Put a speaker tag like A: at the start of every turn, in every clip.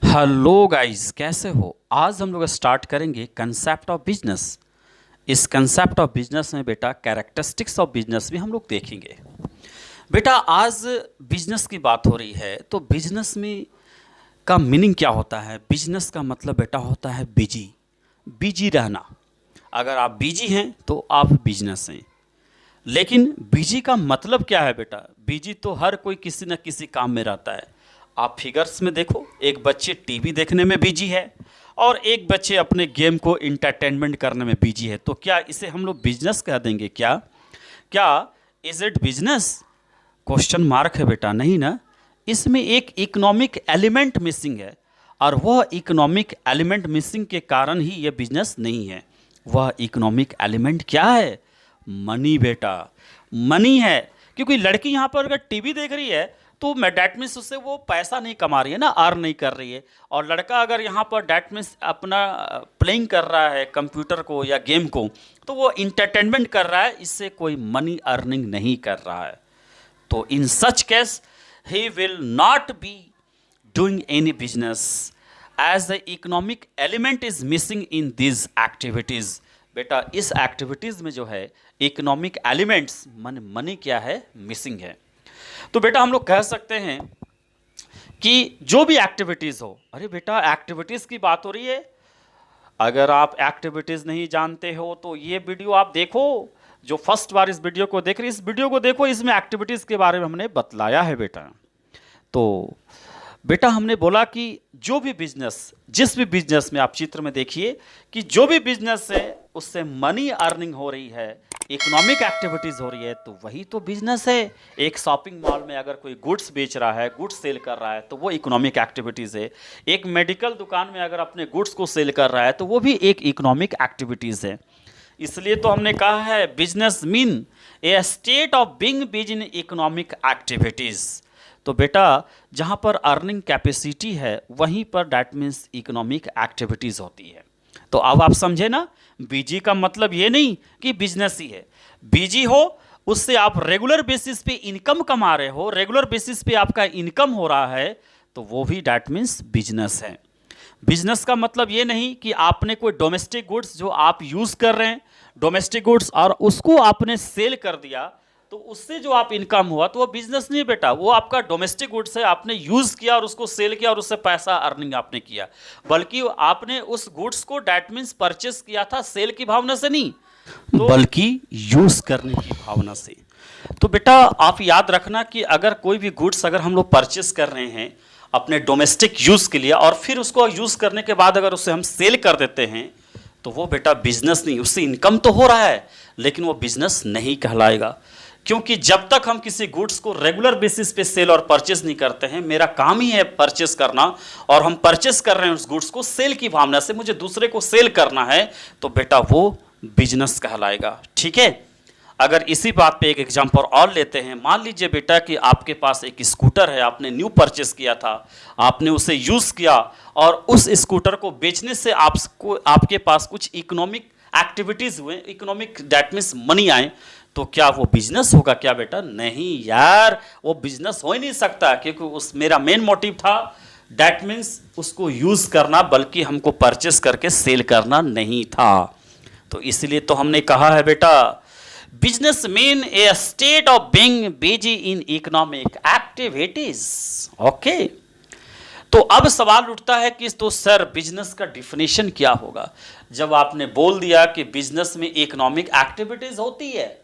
A: Hello guys, कैसे हो। आज हम लोग स्टार्ट करेंगे कंसेप्ट ऑफ बिजनेस। इस कंसेप्ट ऑफ बिजनेस में बेटा कैरेक्टरिस्टिक्स ऑफ बिजनेस भी हम लोग देखेंगे। बेटा आज बिजनेस की बात हो रही है तो बिजनेस में का मीनिंग क्या होता है। बिजनेस का मतलब बेटा होता है बिजी, बिजी रहना। अगर आप बिजी हैं तो आप बिजनेस हैं। लेकिन बिजी का मतलब क्या है बेटा। बिजी तो हर कोई किसी न किसी काम में रहता है। आप फिगर्स में देखो, एक बच्चे टीवी देखने में बिजी है और एक बच्चे अपने गेम को इंटरटेनमेंट करने में बिजी है। तो क्या इसे हम लोग बिजनेस कह देंगे क्या? क्या is it business? Question mark है बेटा, नहीं ना। इसमें एक इकोनॉमिक एलिमेंट मिसिंग है और वह इकोनॉमिक एलिमेंट मिसिंग के कारण ही यह बिजनेस नहीं है। वह इकोनॉमिक एलिमेंट क्या है? मनी बेटा, मनी है। क्योंकि लड़की यहाँ पर अगर टीवी देख रही है तो डैट मीन्स उससे वो पैसा नहीं कमा रही है ना, अर्न नहीं कर रही है। और लड़का अगर यहाँ पर डैट मीन्स अपना प्लेइंग कर रहा है कंप्यूटर को या गेम को, तो वो इंटरटेनमेंट कर रहा है, इससे कोई मनी अर्निंग नहीं कर रहा है। तो in such case he will not be doing any business as the economic element is missing in this activities. बेटा इस एक्टिविटीज़ में जो है इकोनॉमिक एलिमेंट्स मनी क्या है, मिसिंग है। तो बेटा हम लोग कह सकते हैं कि जो भी एक्टिविटीज़ हो, अरे बेटा एक्टिविटीज़ की बात हो रही है। अगर आप एक्टिविटीज़ नहीं जानते हो तो ये वीडियो आप देखो। जो फर्स्ट बार इस वीडियो को देख रही है, इस वीडियो को देखो, इसमें एक्टिविटीज़ के बारे में हमने बतलाया है बेटा। तो बेटा हमने बोला कि जो भी बिजनेस, जिस भी बिजनेस में आप चित्र में देखिए कि जो भी बिजनेस है उससे मनी अर्निंग हो रही है, इकोनॉमिक एक्टिविटीज हो रही है, तो वही तो बिजनेस है। एक शॉपिंग मॉल में अगर कोई गुड्स बेच रहा है, गुड्स सेल कर रहा है, तो वो इकोनॉमिक एक्टिविटीज है। एक मेडिकल दुकान में अगर अपने गुड्स को सेल कर रहा है तो वो भी एक इकोनॉमिक एक्टिविटीज है। इसलिए तो हमने कहा है business mean A state of being busy in economic activities. तो बेटा जहाँ पर अर्निंग कैपेसिटी है वहीं पर डैट मीन्स इकोनॉमिक एक्टिविटीज़ होती है। तो अब आप समझे ना, बीजी का मतलब ये नहीं कि बिजनेस ही है। बीजी हो उससे आप रेगुलर बेसिस पे इनकम कमा रहे हो, रेगुलर बेसिस पे आपका इनकम हो रहा है, तो वो भी डैट मीन्स बिजनेस है। बिजनेस का मतलब ये नहीं कि आपने कोई डोमेस्टिक गुड्स जो आप यूज़ कर रहे हैं, डोमेस्टिक गुड्स, और उसको आपने सेल कर दिया तो उससे जो आप इनकम हुआ तो वो बिजनेस नहीं बेटा। वो आपका डोमेस्टिक गुड्स है, आपने यूज़ किया और उसको सेल किया और उससे पैसा अर्निंग आपने किया, बल्कि आपने उस गुड्स को डैट मीन्स परचेस किया था सेल की भावना से नहीं, तो बल्कि यूज़ करने की भावना से। तो बेटा आप याद रखना कि अगर कोई भी गुड्स अगर हम लोग परचेस कर रहे हैं अपने डोमेस्टिक यूज़ के लिए और फिर उसको यूज़ करने के बाद अगर उसे हम सेल कर देते हैं तो वो बेटा बिजनेस नहीं। उससे इनकम तो हो रहा है लेकिन वो बिजनेस नहीं कहलाएगा। क्योंकि जब तक हम किसी गुड्स को रेगुलर बेसिस पे सेल और परचेस नहीं करते हैं, मेरा काम ही है परचेस करना और हम परचेस कर रहे हैं उस गुड्स को सेल की भावना से, मुझे दूसरे को सेल करना है, तो बेटा वो बिजनेस कहलाएगा। ठीक है। अगर इसी बात पे एक एग्जांपल और लेते हैं, मान लीजिए बेटा कि आपके पास एक स्कूटर है, आपने न्यू परचेस किया था, आपने उसे यूज़ किया और उस स्कूटर को बेचने से आपको आपके पास कुछ इकोनॉमिक एक्टिविटीज़ हुए, इकोनॉमिक डैट मीन्स मनी आए, तो क्या वो बिजनेस होगा क्या बेटा? नहीं यार, वो बिजनेस हो ही नहीं सकता, क्योंकि उस मेरा मेन मोटिव था डैट मीन्स उसको यूज़ करना, बल्कि हमको परचेस करके सेल करना नहीं था। तो इसलिए तो हमने कहा है बेटा business mean A state of being busy in economic activities. Okay. तो अब सवाल उठता है कि तो सर बिजनेस का डिफिनेशन क्या होगा? जब आपने बोल दिया कि बिजनेस में इकोनॉमिक एक्टिविटीज होती है,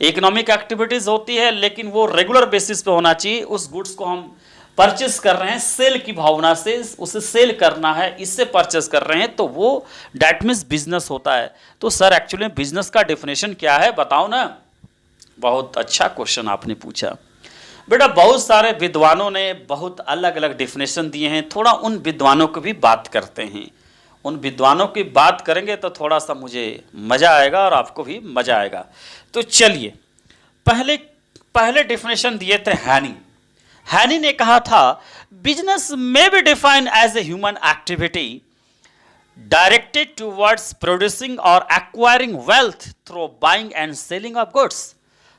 A: इकोनॉमिक एक्टिविटीज होती है लेकिन वो रेगुलर बेसिस पे होना चाहिए, उस गुड्स को हम परचेस कर रहे हैं सेल की भावना से, उसे सेल करना है, इससे परचेस कर रहे हैं, तो वो डैट मीन्स बिजनेस होता है। तो सर एक्चुअली बिजनेस का डेफिनेशन क्या है बताओ ना। बहुत अच्छा क्वेश्चन आपने पूछा बेटा। बहुत सारे विद्वानों ने बहुत अलग अलग डेफिनेशन दिए हैं, थोड़ा उन विद्वानों की भी बात करते हैं। उन विद्वानों की बात करेंगे तो थोड़ा सा मुझे मज़ा आएगा और आपको भी मज़ा आएगा। तो चलिए पहले डेफिनेशन दिए थे हैनी। हैनी ने कहा था बिजनेस में be defined as a human activity directed towards producing और acquiring wealth through buying and selling of goods.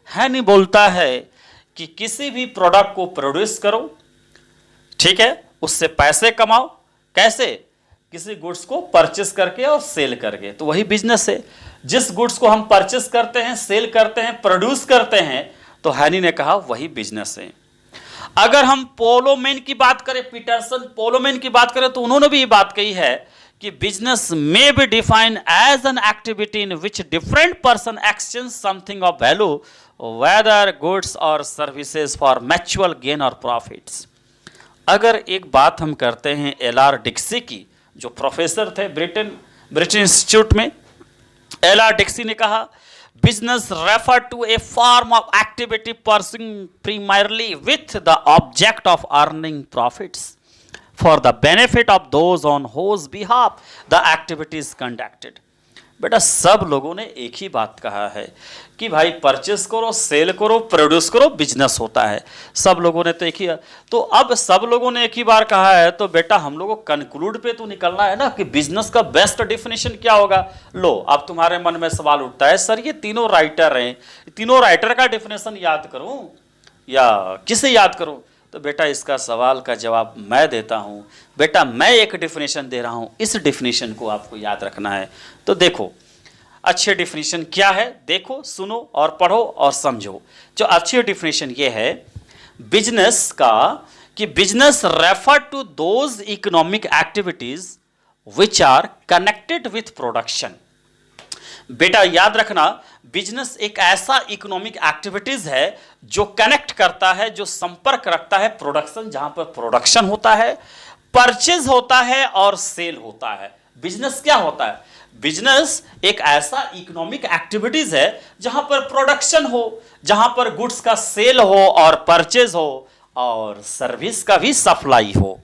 A: Haney बोलता है कि किसी भी प्रोडक्ट को प्रोड्यूस करो, ठीक है, उससे पैसे कमाओ, कैसे? किसी गुड्स को परचेस करके और सेल करके, तो वही बिजनेस है। जिस गुड्स को हम परचेस करते हैं, सेल करते हैं, प्रोड्यूस करते हैं, तो हैनी ने कहा वही बिजनेस है। अगर हम पोलोमैन की बात करें, पीटरसन पोलोमैन की बात करें, तो उन्होंने भी ये बात कही है कि बिजनेस में be defined as an activity in which different person exchange something of value whether goods और सर्विसेज फॉर म्यूचुअल गेन और प्रॉफिट्स। अगर एक बात हम करते हैं एल.आर. डिक्सी की, जो प्रोफेसर थे ब्रिटेन इंस्टीट्यूट में, एल.आर. डिक्सी ने कहा business refer to a form of activity pursuing primarily with the object of earning profits for the benefit of those on whose behalf the activity is conducted। बेटा सब लोगों ने एक ही बात कहा है कि भाई परचेस करो, सेल करो, प्रोड्यूस करो, बिजनेस होता है। सब लोगों ने तो एक ही, तो अब सब लोगों ने एक ही बार कहा है, तो बेटा हम लोगों को कंक्लूड पे तो निकलना है ना कि बिजनेस का बेस्ट डेफिनेशन क्या होगा। लो अब तुम्हारे मन में सवाल उठता है, सर ये तीनों राइटर हैं, तीनों राइटर का डेफिनेशन याद करूं या किसे याद करूं? तो बेटा इसका सवाल का जवाब मैं देता हूं। बेटा मैं एक डेफिनेशन दे रहा हूं, इस डेफिनेशन को आपको याद रखना है। तो देखो अच्छे डेफिनेशन क्या है, देखो, सुनो और पढ़ो और समझो। जो अच्छी डेफिनेशन ये है बिजनेस का कि business refer to those economic activities which are connected with production. बेटा याद रखना, बिजनेस एक ऐसा इकोनॉमिक एक्टिविटीज है जो कनेक्ट करता है, जो संपर्क रखता है प्रोडक्शन, जहां पर प्रोडक्शन होता है, परचेज होता है और सेल होता है। बिजनेस क्या होता है? बिजनेस एक ऐसा इकोनॉमिक एक्टिविटीज है जहां पर प्रोडक्शन हो, जहां पर गुड्स का सेल हो और परचेज हो और सर्विस का भी सप्लाई हो,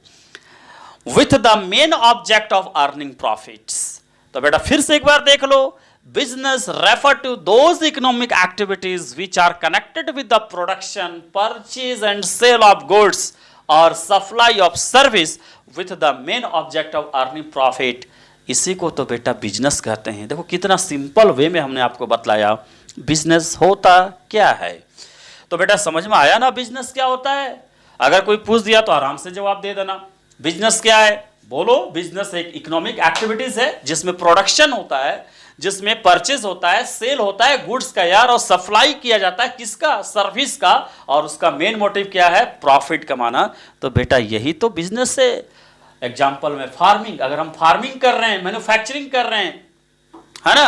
A: with the main object of earning profits. तो बेटा फिर से एक बार देख लो, business refer to those economic activities which are connected with the production, purchase and sale of goods or supply of service with the main object of earning profit। इसी को तो बेटा बिजनेस कहते हैं। देखो कितना सिंपल वे में हमने आपको बतलाया बिजनेस होता क्या है। तो बेटा समझ में आया ना बिजनेस क्या होता है? अगर कोई पूछ दिया तो आराम से जवाब दे देना। बिजनेस क्या है? बोलो। बिजनेस एक इकोनॉमिक एक्टिविटीज है जिसमें प्रोडक्शन होता है, जिसमें परचेज होता है, सेल होता है गुड्स का यार, और सप्लाई किया जाता है किसका? सर्विस का। और उसका मेन मोटिव क्या है? प्रॉफिट कमाना। तो बेटा यही तो बिजनेस है। एग्जांपल में फार्मिंग, अगर हम फार्मिंग कर रहे हैं, मैन्युफैक्चरिंग कर रहे हैं, है ना,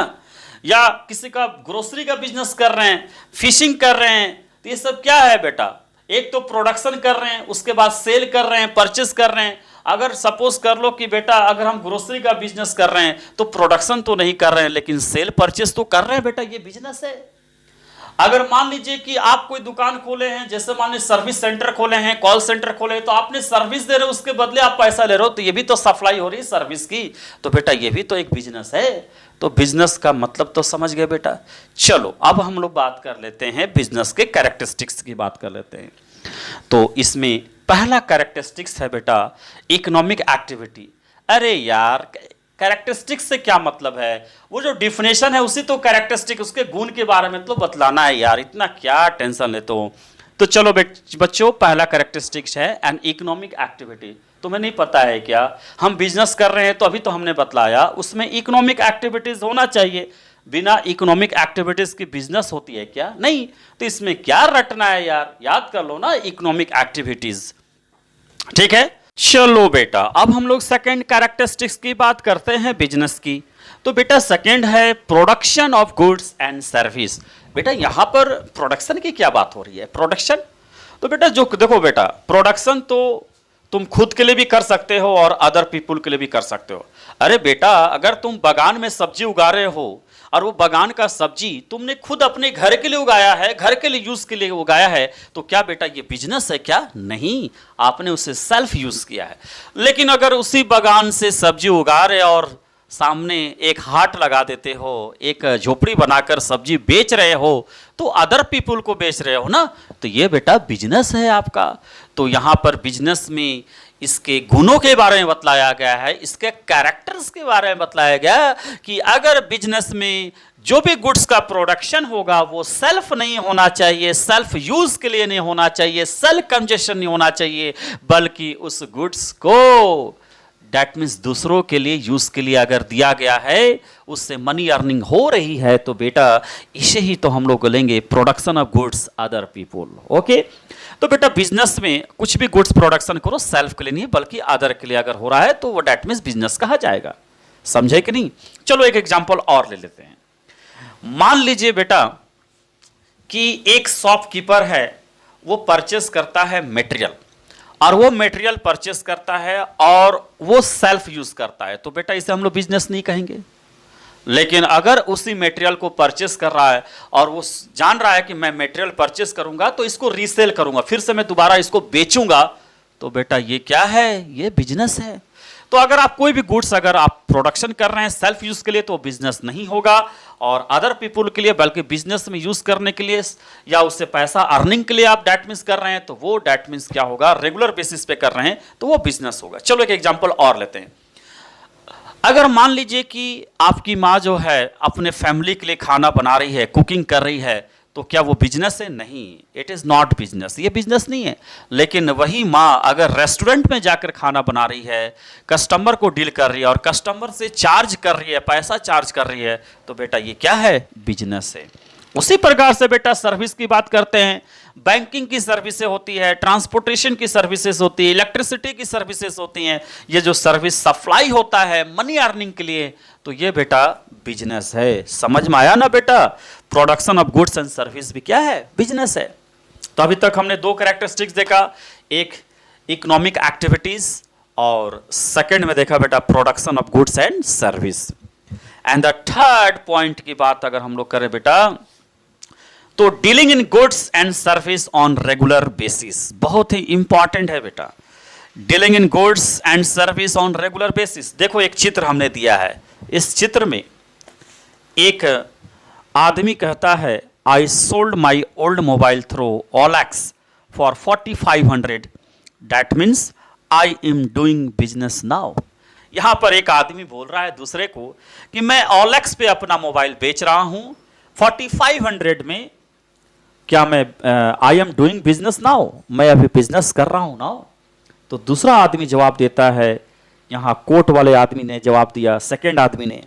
A: या किसी का ग्रोसरी का बिजनेस कर रहे हैं, फिशिंग कर रहे हैं, तो ये सब क्या है बेटा? एक तो प्रोडक्शन कर रहे हैं, उसके बाद सेल कर रहे हैं, परचेज कर रहे हैं। अगर सपोज कर लो कि बेटा अगर हम ग्रोसरी का बिजनेस कर रहे हैं तो प्रोडक्शन तो नहीं कर रहे हैं लेकिन सेल परचेज तो कर रहे हैं। बेटा ये बिजनेस है। अगर मान लीजिए कि आप कोई दुकान खोले हैं, जैसे मान लीजिए सर्विस सेंटर खोले हैं, कॉल सेंटर खोले हैं, तो आपने सर्विस दे रहे हो, उसके बदले आप पैसा ले रहे हो, तो ये भी तो सप्लाई हो रही है सर्विस की। तो बेटा ये भी तो एक बिजनेस है। तो बिजनेस का मतलब तो समझ गए बेटा। चलो अब हम लोग बात कर लेते हैं बिजनेस के कैरेक्टरिस्टिक्स की बात कर लेते हैं। तो इसमें पहला कैरेक्टरिस्टिक्स है बेटा इकोनॉमिक एक्टिविटी। अरे यार कैरेक्टरिस्टिक्स से क्या मतलब है? वो जो डिफिनेशन है उसी तो कैरेक्टरिस्टिक, उसके गुण के बारे में तो बतलाना है यार, इतना क्या टेंशन लेते हो। तो चलो बच्चों पहला कैरेक्टरिस्टिक्स है एन इकोनॉमिक एक्टिविटी। तुम्हें नहीं पता है क्या? हम बिजनेस कर रहे हैं तो अभी तो हमने बतलाया उसमें इकोनॉमिक एक्टिविटीज होना चाहिए। बिना इकोनॉमिक एक्टिविटीज की बिजनेस होती है क्या? नहीं। तो इसमें क्या रटना है यार, याद कर लो ना इकोनॉमिक एक्टिविटीज। ठीक है, चलो बेटा अब हम लोग सेकंड कैरेक्टरिस्टिक्स की बात करते हैं बिजनेस की। तो बेटा सेकंड है production of goods and service. बेटा यहां पर प्रोडक्शन की क्या बात हो रही है? प्रोडक्शन तो बेटा जो देखो बेटा प्रोडक्शन तो तुम खुद के लिए भी कर सकते हो और अदर पीपुल के लिए भी कर सकते हो। अरे बेटा अगर तुम बागान में सब्जी उगा रहे हो और वो बागान का सब्जी तुमने खुद अपने घर के लिए उगाया है, घर के लिए यूज के लिए उगाया है, तो क्या बेटा ये बिजनेस है क्या? नहीं, आपने उसे सेल्फ यूज किया है। लेकिन अगर उसी बागान से सब्जी उगा रहे और सामने एक हाट लगा देते हो, एक झोपड़ी बनाकर सब्जी बेच रहे हो, तो अदर पीपुल को बेच रहे हो ना, तो ये बेटा बिजनेस है आपका। तो यहां पर बिजनेस में इसके गुणों के बारे में बतलाया गया है, इसके कैरेक्टर्स के बारे में बतलाया गया कि अगर बिजनेस में जो भी गुड्स का प्रोडक्शन होगा वो सेल्फ नहीं होना चाहिए, सेल्फ यूज के लिए नहीं होना चाहिए, सेल्फ कंजप्शन नहीं होना चाहिए, बल्कि उस गुड्स को दैट मीन्स दूसरों के लिए यूज़ के लिए अगर दिया गया है, उससे मनी अर्निंग हो रही है, तो बेटा इसे ही तो हम लोग लेंगे production of goods other people. Okay, तो बेटा बिजनेस में कुछ भी गुड्स प्रोडक्शन करो सेल्फ के लिए नहीं बल्कि अदर के लिए अगर हो रहा है तो वो दैट मीन्स बिजनेस कहा जाएगा। समझे कि नहीं? चलो एक एग्जांपल और ले लेते हैं। मान लीजिए बेटा कि एक शॉपकीपर है, वो परचेस करता है मटेरियल, और वो मटेरियल परचेस करता है और वो सेल्फ यूज करता है, तो बेटा इसे हम लोग बिजनेस नहीं कहेंगे। लेकिन अगर उसी मटेरियल को परचेस कर रहा है और वो जान रहा है कि मैं मटेरियल परचेस करूंगा तो इसको रीसेल करूंगा, फिर से मैं दोबारा इसको बेचूंगा, तो बेटा ये क्या है? ये बिजनेस है। तो अगर आप कोई भी गुड्स अगर आप प्रोडक्शन कर रहे हैं सेल्फ यूज के लिए तो बिजनेस नहीं होगा, और अदर पीपुल के लिए बल्कि बिजनेस में यूज करने के लिए या उससे पैसा अर्निंग के लिए आप डैट मीन्स कर रहे हैं, तो वो डैट मीन्स क्या होगा? रेगुलर बेसिस पे कर रहे हैं तो वो बिजनेस होगा। चलो एक एग्जांपल और लेते हैं। अगर मान लीजिए कि आपकी माँ जो है अपने फैमिली के लिए खाना बना रही है, कुकिंग कर रही है, तो क्या वो बिजनेस है? नहीं, इट इज़ नॉट बिजनेस, ये बिजनेस नहीं है। लेकिन वही माँ अगर रेस्टोरेंट में जाकर खाना बना रही है, कस्टमर को डील कर रही है और कस्टमर से चार्ज कर रही है, पैसा चार्ज कर रही है, तो बेटा ये क्या है? बिजनेस है। उसी प्रकार से बेटा सर्विस की बात करते हैं, बैंकिंग की सर्विसेज होती है, ट्रांसपोर्टेशन की सर्विसेज होती है, इलेक्ट्रिसिटी की सर्विसेज होती हैं। ये जो सर्विस सप्लाई होता है मनी अर्निंग के लिए, तो ये बेटा बिजनेस है। समझ में आया ना बेटा? Production of goods and service भी क्या है? बिजनेस है। तो अभी तक हमने दो कैरेक्टरिस्टिक्स देखा, एक इकोनॉमिक एक्टिविटीज और सेकंड में देखा बेटा production of goods and service. And the third point की बात अगर हम लोग करें बेटा, तो dealing in goods and service on regular basis, बहुत ही इंपॉर्टेंट है बेटा। Dealing in goods and service on regular basis. देखो एक चित्र हमने दिया है, इस चित्र में एक आदमी कहता है I sold my old mobile through OLX for 4500, that means I am doing business now. यहां पर एक आदमी बोल रहा है दूसरे को कि मैं OLX पे अपना मोबाइल बेच रहा हूं 4500 में, क्या मैं I am doing business now, मैं अभी बिजनेस कर रहा हूं नाउ। तो दूसरा आदमी जवाब देता है, यहां कोट वाले आदमी ने जवाब दिया, सेकेंड आदमी ने,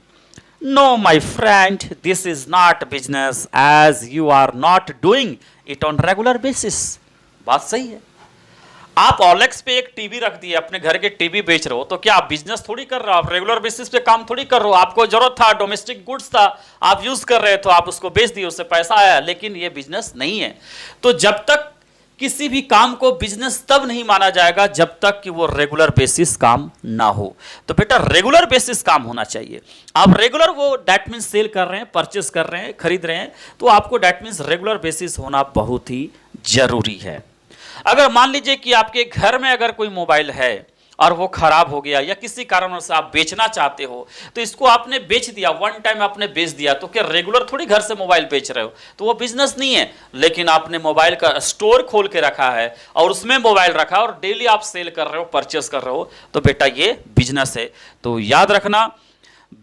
A: no my friend this is not business as you are not doing it on regular basis. बात सही है। आप OLX पे एक टीवी रख दिए, अपने घर के टीवी बेच रहे हो, तो क्या आप बिजनेस थोड़ी कर रहे हो? आप रेगुलर बेसिस पे काम थोड़ी कर रहे हो। आपको जरूरत था, डोमेस्टिक गुड्स था, आप यूज कर रहे थे, तो आप उसको बेच दिए, उससे पैसा आया, लेकिन ये बिजनेस नहीं है। तो जब तक किसी भी काम को बिजनेस तब नहीं माना जाएगा जब तक कि वो रेगुलर बेसिस काम ना हो। तो बेटा रेगुलर बेसिस काम होना चाहिए। आप रेगुलर वो दैट मीन्स सेल कर रहे हैं, परचेस कर रहे हैं, खरीद रहे हैं, तो आपको दैट मीन्स रेगुलर बेसिस होना बहुत ही जरूरी है। अगर मान लीजिए कि आपके घर में अगर कोई मोबाइल है और वो खराब हो गया या किसी कारण से आप बेचना चाहते हो, तो इसको आपने बेच दिया, वन टाइम आपने बेच दिया, तो क्या रेगुलर थोड़ी घर से मोबाइल बेच रहे हो? तो वो बिजनेस नहीं है। लेकिन आपने मोबाइल का स्टोर खोल के रखा है और उसमें मोबाइल रखा और डेली आप सेल कर रहे हो, परचेस कर रहे हो, तो बेटा ये बिजनेस है। तो याद रखना,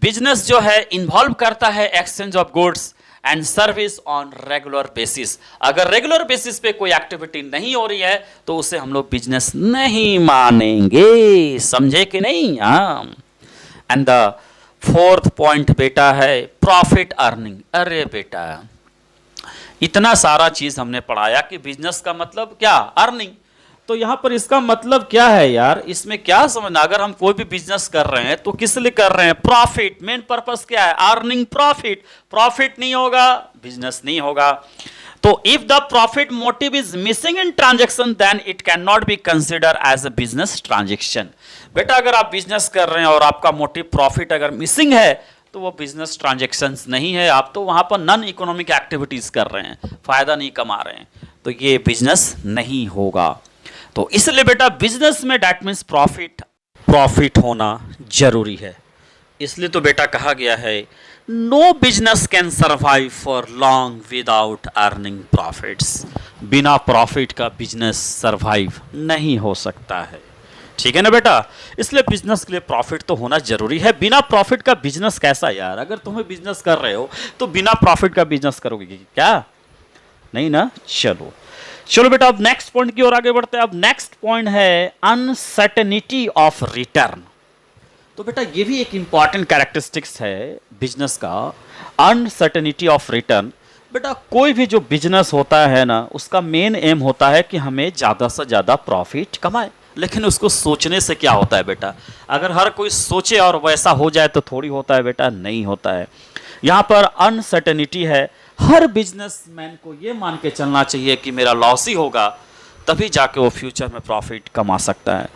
A: बिजनेस जो है इन्वॉल्व करता है exchange of goods and service on regular basis. अगर रेगुलर बेसिस पे कोई एक्टिविटी नहीं हो रही है तो उसे हम लोग बिजनेस नहीं मानेंगे। समझे कि नहीं? हाँ। एंड द फोर्थ पॉइंट बेटा है प्रॉफिट अर्निंग। अरे बेटा इतना सारा चीज हमने पढ़ाया कि बिजनेस का मतलब क्या? अर्निंग। तो यहां पर इसका मतलब क्या है यार? इसमें क्या समझना? अगर हम कोई भी बिजनेस कर रहे हैं तो किस लिए कर रहे हैं? प्रॉफिट। मेन पर्पस क्या है? Earning profit. प्रॉफिट नहीं होगा बिजनेस नहीं होगा। तो if the profit motive is missing in transaction then it can not be consider as a business transaction. बेटा अगर आप बिजनेस कर रहे हैं और आपका मोटिव प्रॉफिट अगर मिसिंग है तो वो बिजनेस ट्रांजैक्शंस नहीं है, आप तो वहां पर नॉन इकोनॉमिक एक्टिविटीज कर रहे हैं, फायदा नहीं कमा रहे हैं, तो ये बिजनेस नहीं होगा। तो इसलिए बेटा बिजनेस में दैट मीन्स प्रॉफिट होना जरूरी है। इसलिए तो बेटा कहा गया है no business can survive for long without earning profits. बिना प्रॉफिट का बिजनेस सर्वाइव नहीं हो सकता है। ठीक है ना बेटा? इसलिए बिजनेस के लिए प्रॉफिट तो होना जरूरी है। बिना प्रॉफिट का बिजनेस कैसा यार? अगर तुम्हें बिजनेस कर रहे हो तो बिना प्रॉफिट का बिजनेस करोगे क्या? नहीं ना? चलो बेटा अब नेक्स्ट पॉइंट की ओर आगे बढ़ते हैं। अब नेक्स्ट पॉइंट है अनसर्टेनिटी ऑफ रिटर्न। तो बेटा ये भी एक इम्पॉर्टेंट कैरेक्टरिस्टिक्स है बिजनेस का, अनसर्टेनिटी ऑफ रिटर्न। बेटा कोई भी जो बिजनेस होता है ना, उसका मेन एम होता है कि हमें ज़्यादा से ज़्यादा प्रॉफिट कमाए, लेकिन उसको सोचने से क्या होता है बेटा, अगर हर कोई सोचे और वैसा हो जाए तो थोड़ी होता है बेटा, नहीं होता है। यहाँ पर अनसर्टेनिटी है। हर बिजनेसमैन को ये मान के चलना चाहिए कि मेरा लॉस ही होगा, तभी जाके वो फ्यूचर में प्रॉफिट कमा सकता है।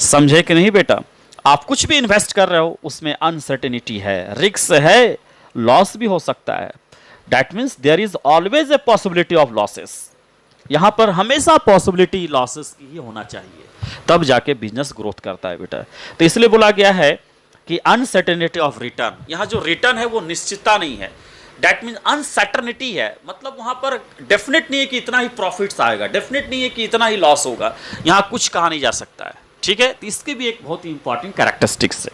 A: समझे कि नहीं बेटा? आप कुछ भी इन्वेस्ट कर रहे हो उसमें अनसर्टेनिटी है, रिस्क है, लॉस भी हो सकता है। That means there is always a possibility of losses. यहाँ पर हमेशा पॉसिबिलिटी लॉसेस की ही होना चाहिए, तब जाके बिजनेस ग्रोथ करता है बेटा। तो इसलिए बोला गया है कि अनसर्टेनिटी ऑफ रिटर्न, यहाँ जो रिटर्न है वो निश्चितता नहीं है, दैट मीन अनसर्टेनिटी है, मतलब वहाँ पर डेफिनेट नहीं है कि इतना ही प्रॉफिट्स आएगा, डेफिनेट नहीं है कि इतना ही लॉस होगा, यहाँ कुछ कहा नहीं जा सकता है। ठीक है, तो इसके भी एक बहुत ही इंपॉर्टेंट कैरेक्टरिस्टिक्स है।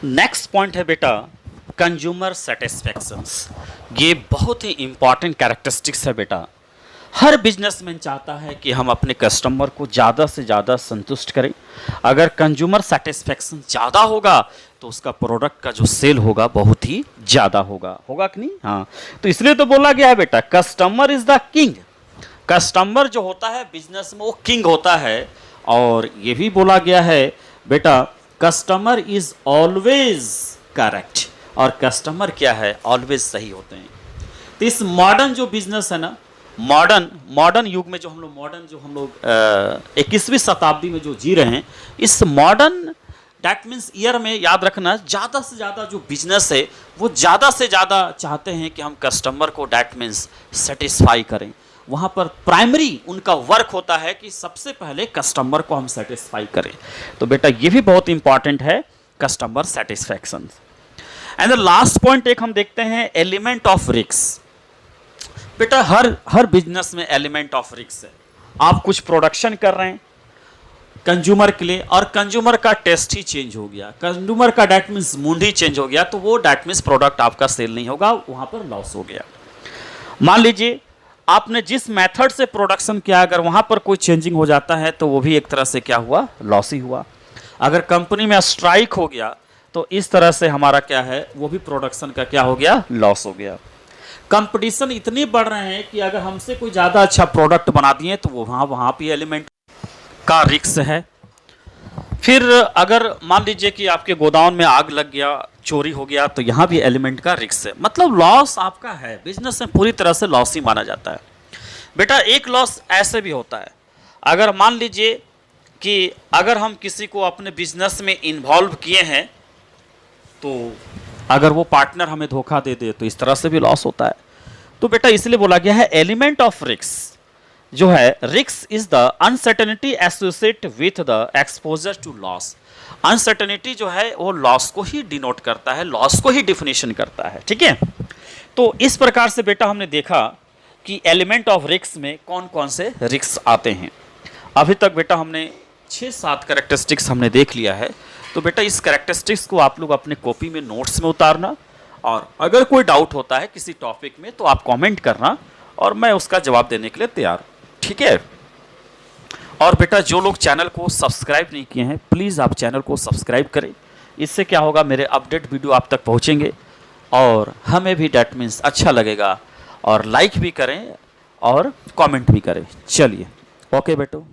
A: नेक्स्ट पॉइंट है बेटा कंज्यूमर सेटिस्फैक्शंस। ये बहुत ही इंपॉर्टेंट कैरेक्टरिस्टिक्स है बेटा। हर बिजनेसमैन चाहता है कि हम अपने कस्टमर को ज़्यादा से ज़्यादा संतुष्ट करें। अगर कंज्यूमर सेटिस्फैक्शन ज़्यादा होगा तो उसका प्रोडक्ट का जो सेल होगा बहुत ही ज़्यादा होगा, होगा कि नहीं? हाँ, तो इसलिए तो बोला गया है बेटा customer is the king. Customer जो होता है बिजनेस में वो किंग होता है, और ये भी बोला गया है बेटा कस्टमर इज ऑलवेज करेक्ट, और कस्टमर क्या है, ऑलवेज सही होते हैं। तो इस मॉडर्न जो बिजनेस है ना, मॉडर्न युग में जो हम लोग 21वीं शताब्दी में जो जी रहे हैं, इस मॉडर्न दैट मीन्स ईयर में याद रखना, ज़्यादा से ज़्यादा जो बिजनेस है वो ज़्यादा से ज़्यादा चाहते हैं कि हम कस्टमर को दैट मीन्स सेटिस्फाई करें। वहाँ पर प्राइमरी उनका वर्क होता है कि सबसे पहले कस्टमर को हम सेटिस्फाई करें। तो बेटा ये भी बहुत इंपॉर्टेंट है, customer satisfaction. And the last point एक हम देखते हैं एलिमेंट ऑफ रिस्क। बेटा हर बिजनेस में एलिमेंट ऑफ रिस्क है। आप कुछ प्रोडक्शन कर रहे हैं कंज्यूमर के लिए, और कंज्यूमर का टेस्ट ही चेंज हो गया, कंज्यूमर का that means mood he change हो गया, तो वो डैट मीन्स प्रोडक्ट आपका सेल नहीं होगा, वहाँ पर लॉस हो गया। मान लीजिए आपने जिस मेथड से प्रोडक्शन किया, अगर वहाँ पर कोई चेंजिंग हो जाता है तो वो भी एक तरह से क्या हुआ, लॉस ही हुआ। अगर कंपनी में स्ट्राइक हो गया तो इस तरह से हमारा क्या है, वो भी प्रोडक्शन का क्या हो गया, लॉस हो गया। कंपटीशन इतने बढ़ रहे हैं कि अगर हमसे कोई ज़्यादा अच्छा प्रोडक्ट बना दिए तो वो वहाँ भी एलिमेंट का रिस्क है। फिर अगर मान लीजिए कि आपके गोदाम में आग लग गया, चोरी हो गया, तो यहाँ भी एलिमेंट का रिस्क है, मतलब लॉस आपका है। बिजनेस में पूरी तरह से लॉस ही माना जाता है। बेटा एक लॉस ऐसे भी होता है, अगर मान लीजिए कि अगर हम किसी को अपने बिजनेस में इन्वॉल्व किए हैं, तो अगर वो पार्टनर हमें धोखा दे दे तो इस तरह से भी लॉस होता है। तो बेटा इसलिए बोला गया है एलिमेंट ऑफ रिस्क जो है, risk is the uncertainty associate with the exposure to loss. Uncertainty जो है वो लॉस को ही डिनोट करता है, लॉस को ही डिफिनेशन करता है। ठीक है, तो इस प्रकार से बेटा हमने देखा कि एलिमेंट ऑफ रिस्क में कौन कौन से रिस्क आते हैं। अभी तक बेटा हमने 6-7 कैरेक्टरिस्टिक्स हमने देख लिया है। तो बेटा इस कैरेक्टरिस्टिक्स को आप लोग अपने कॉपी में नोट्स में उतारना, और अगर कोई डाउट होता है किसी टॉपिक में तो आप कमेंट करना, और मैं उसका जवाब देने के लिए तैयार हूँ। ठीक है, और बेटा जो लोग चैनल को सब्सक्राइब नहीं किए हैं प्लीज़ आप चैनल को सब्सक्राइब करें। इससे क्या होगा, मेरे अपडेट वीडियो आप तक पहुँचेंगे और हमें भी डैट मीन्स अच्छा लगेगा, और लाइक भी करें और कमेंट भी करें। चलिए ओके बेटो।